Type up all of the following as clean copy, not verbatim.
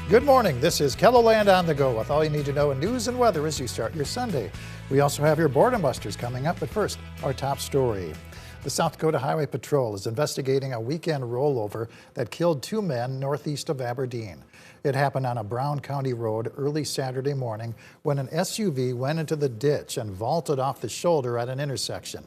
Good morning. This is KELOLAND on the go with all you need to know in news and weather as you start your Sunday. We also have your Boredom Busters coming up, but first, our top story. The South Dakota Highway Patrol is investigating a weekend rollover that killed 2 men northeast of Aberdeen. It happened on a Brown County road early Saturday morning when an SUV went into the ditch and vaulted off the shoulder at an intersection.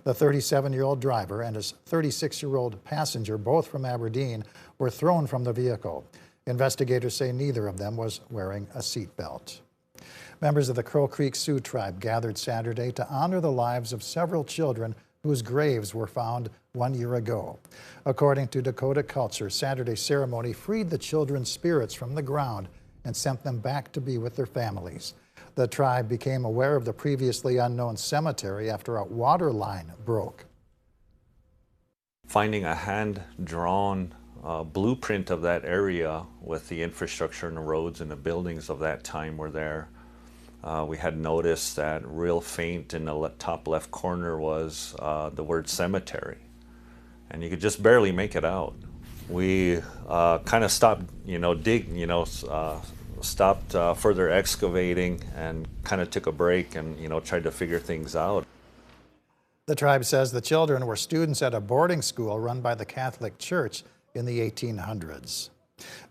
The 37-year-old driver and his 36-year-old passenger, both from Aberdeen, were thrown from the vehicle. Investigators say neither of them was wearing a seatbelt. Members of the Crow Creek Sioux tribe gathered Saturday to honor the lives of several children whose graves were found 1 year ago. According to Dakota culture, Saturday's ceremony freed the children's spirits from the ground and sent them back to be with their families. The tribe became aware of the previously unknown cemetery after a water line broke. Finding a hand-drawn blueprint of that area with the infrastructure and the roads and the buildings of that time were there. We had noticed that real faint in the top left corner was the word cemetery, and you could just barely make it out. We kind of stopped, digging, stopped further excavating and kind of took a break and, tried to figure things out. The tribe says the children were students at a boarding school run by the Catholic Church in the 1800s.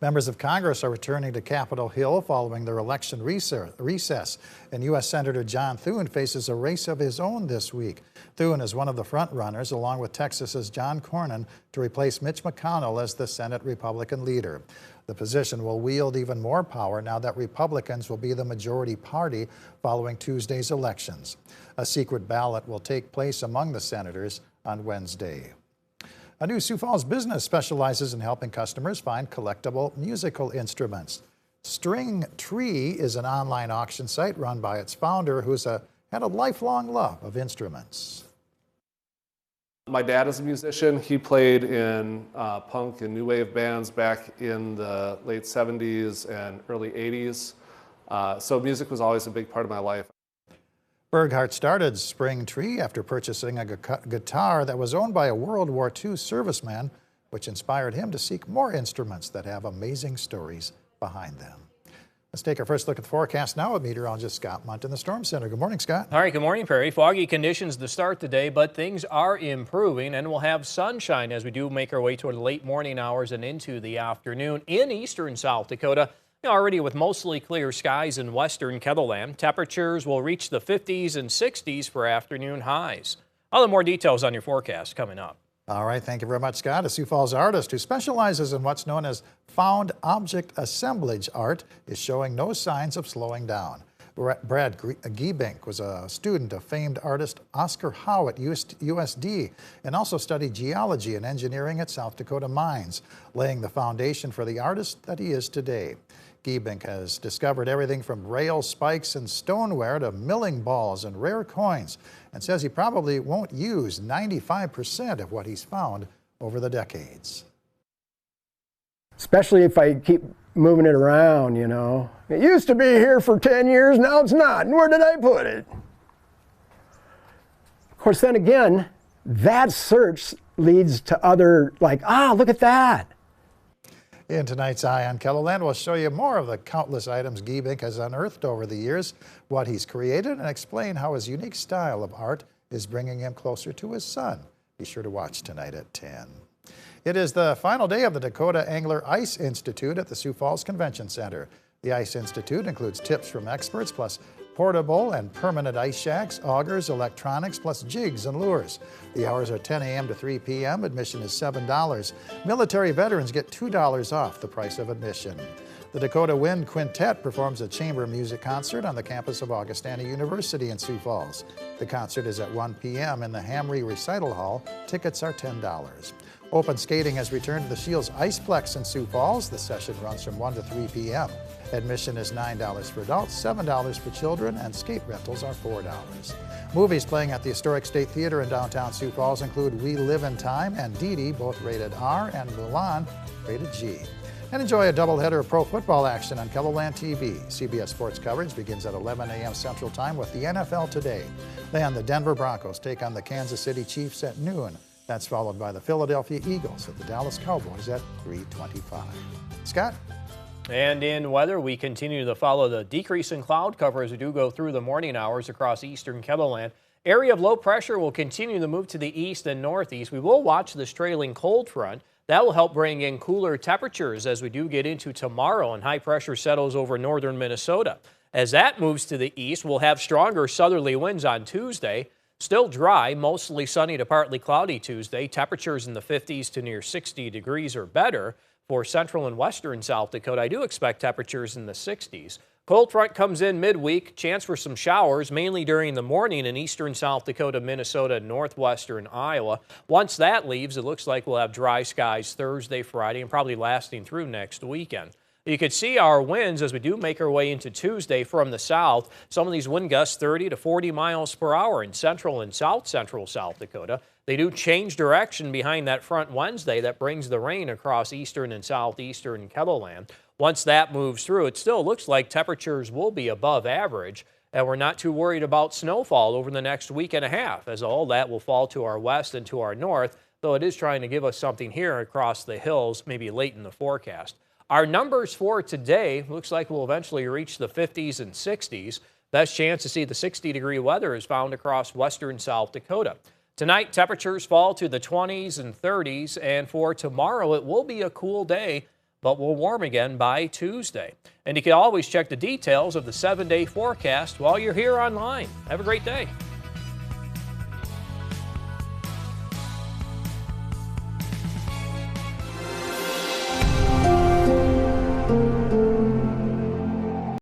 Members of Congress are returning to Capitol Hill following their election recess, and U.S. Senator John Thune faces a race of his own this week. Thune is one of the front-runners, along with Texas's John Cornyn, to replace Mitch McConnell as the Senate Republican leader. The position will wield even more power now that Republicans will be the majority party following Tuesday's elections. A secret ballot will take place among the senators on Wednesday. A new Sioux Falls business specializes in helping customers find collectible musical instruments. String Tree is an online auction site run by its founder, who's had a lifelong love of instruments. My dad is a musician. He played in punk and new wave bands back in the late 70s and early 80s. So music was always a big part of my life. Berghardt started Spring Tree after purchasing a guitar that was owned by a World War II serviceman, which inspired him to seek more instruments that have amazing stories behind them. Let's take our first look at the forecast now with meteorologist Scott Munt in the Storm Center. Good morning, Scott. All right, good morning, Perry. Foggy conditions to start the day, but things are improving, and we'll have sunshine as we do make our way toward the late morning hours and into the afternoon in eastern South Dakota. Already with mostly clear skies in western KELOLAND, temperatures will reach the 50s and 60s for afternoon highs. I'll have more details on your forecast coming up. All right, thank you very much, Scott. A Sioux Falls artist who specializes in what's known as found object assemblage art is showing no signs of slowing down. Brad Giebink was a student of famed artist Oscar Howe at USD and also studied geology and engineering at South Dakota Mines, laying the foundation for the artist that he is today. Giebink has discovered everything from rail spikes and stoneware to milling balls and rare coins, and says he probably won't use 95% of what he's found over the decades. Especially if I keep moving it around, It used to be here for 10 years, now it's not. And where did I put it? Of course, then again, that search leads to other, look at that. In tonight's Eye on KELOLAND, we'll show you more of the countless items Giebink has unearthed over the years, what he's created, and explain how his unique style of art is bringing him closer to his son. Be sure to watch tonight at 10. It is the final day of the Dakota Angler Ice Institute at the Sioux Falls Convention Center. The Ice Institute includes tips from experts, plus portable and permanent ice shacks, augers, electronics, plus jigs and lures. The hours are 10 a.m. to 3 p.m. Admission is $7. Military veterans get $2 off the price of admission. The Dakota Wind Quintet performs a chamber music concert on the campus of Augustana University in Sioux Falls. The concert is at 1 p.m. in the Hamry Recital Hall. Tickets are $10. Open skating has returned to the Shields Iceplex in Sioux Falls. The session runs from 1 to 3 p.m. Admission is $9 for adults, $7 for children, and skate rentals are $4. Movies playing at the Historic State Theater in downtown Sioux Falls include We Live in Time and Dee Dee, both rated R, and Mulan, rated G. And enjoy a doubleheader of pro football action on KELOLAND TV. CBS Sports coverage begins at 11 a.m. Central Time with the NFL Today. Then the Denver Broncos take on the Kansas City Chiefs at noon. That's followed by the Philadelphia Eagles at the Dallas Cowboys at 3:25. Scott? And in weather, we continue to follow the decrease in cloud cover as we do go through the morning hours across eastern Kettleland. Area of low pressure will continue to move to the east and northeast. We will watch this trailing cold front. That will help bring in cooler temperatures as we do get into tomorrow and high pressure settles over northern Minnesota. As that moves to the east, we'll have stronger southerly winds on Tuesday. Still dry, mostly sunny to partly cloudy Tuesday. Temperatures in the 50s to near 60 degrees or better. For central and western South Dakota, I do expect temperatures in the 60s. Cold front comes in midweek. Chance for some showers, mainly during the morning in eastern South Dakota, Minnesota, and northwestern Iowa. Once that leaves, it looks like we'll have dry skies Thursday, Friday, and probably lasting through next weekend. You can see our winds as we do make our way into Tuesday from the south. Some of these wind gusts 30 to 40 miles per hour in central and south central South Dakota. They do change direction behind that front Wednesday that brings the rain across eastern and southeastern Kettleland. Once that moves through, it still looks like temperatures will be above average, and we're not too worried about snowfall over the next week and a half, as all that will fall to our west and to our north, though it is trying to give us something here across the hills, maybe late in the forecast. Our numbers for today looks like we'll eventually reach the 50s and 60s. Best chance to see the 60-degree weather is found across western South Dakota. Tonight, temperatures fall to the 20s and 30s, and for tomorrow, it will be a cool day, but will warm again by Tuesday. And you can always check the details of the 7-day forecast while you're here online. Have a great day.